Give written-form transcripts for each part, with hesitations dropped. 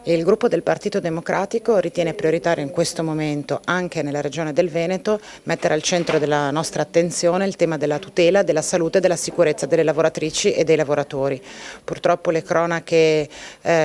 Il gruppo del Partito Democratico ritiene prioritario in questo momento, anche nella regione del Veneto, mettere al centro della nostra attenzione il tema della tutela, della salute e della sicurezza delle lavoratrici e dei lavoratori. Purtroppo le cronache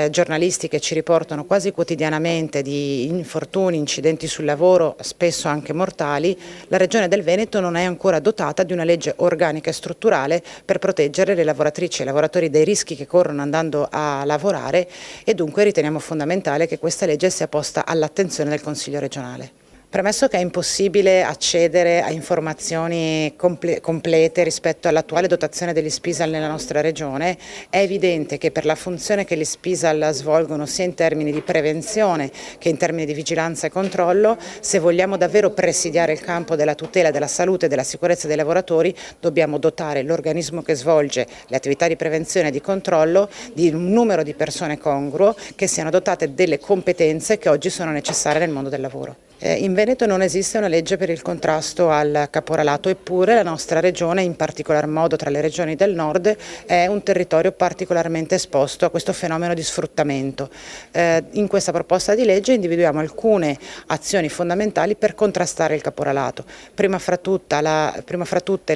giornalistiche ci riportano quasi quotidianamente di infortuni, incidenti sul lavoro, spesso anche mortali. La regione del Veneto non è ancora dotata di una legge organica e strutturale per proteggere le lavoratrici e i lavoratori dai rischi che corrono andando a lavorare e dunque riteniamo fondamentale che questa legge sia posta all'attenzione del Consiglio regionale. Premesso che è impossibile accedere a informazioni complete rispetto all'attuale dotazione degli SPISAL nella nostra regione, è evidente che per la funzione che gli SPISAL svolgono sia in termini di prevenzione che in termini di vigilanza e controllo, se vogliamo davvero presidiare il campo della tutela della salute e della sicurezza dei lavoratori, dobbiamo dotare l'organismo che svolge le attività di prevenzione e di controllo di un numero di persone congruo che siano dotate delle competenze che oggi sono necessarie nel mondo del lavoro. In Veneto non esiste una legge per il contrasto al caporalato, eppure la nostra regione, in particolar modo tra le regioni del nord, è un territorio particolarmente esposto a questo fenomeno di sfruttamento. In questa proposta di legge individuiamo alcune azioni fondamentali per contrastare il caporalato. Prima fra tutte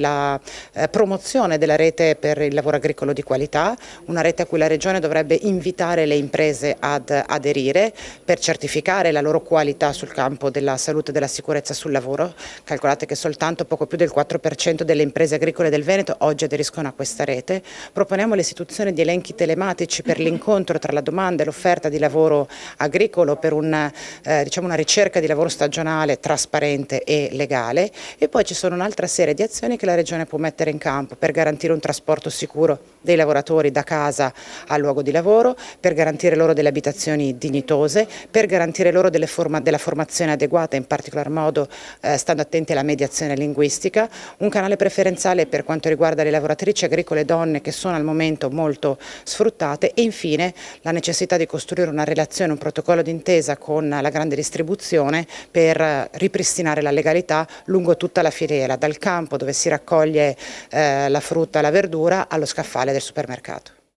la promozione della rete per il lavoro agricolo di qualità, una rete a cui la regione dovrebbe invitare le imprese ad aderire per certificare la loro qualità sul campo della salute e della sicurezza sul lavoro. Calcolate che soltanto poco più del 4% delle imprese agricole del Veneto oggi aderiscono a questa rete. Proponiamo l'istituzione di elenchi telematici per l'incontro tra la domanda e l'offerta di lavoro agricolo per una ricerca di lavoro stagionale trasparente e legale, e poi ci sono un'altra serie di azioni che la Regione può mettere in campo per garantire un trasporto sicuro dei lavoratori da casa al luogo di lavoro, per garantire loro delle abitazioni dignitose, per garantire loro della formazione adeguata, in particolar modo stando attenti alla mediazione linguistica, un canale preferenziale per quanto riguarda le lavoratrici agricole donne che sono al momento molto sfruttate, e infine la necessità di costruire una relazione, un protocollo d'intesa con la grande distribuzione per ripristinare la legalità lungo tutta la filiera, dal campo dove si raccoglie la frutta e la verdura allo scaffale del supermercato.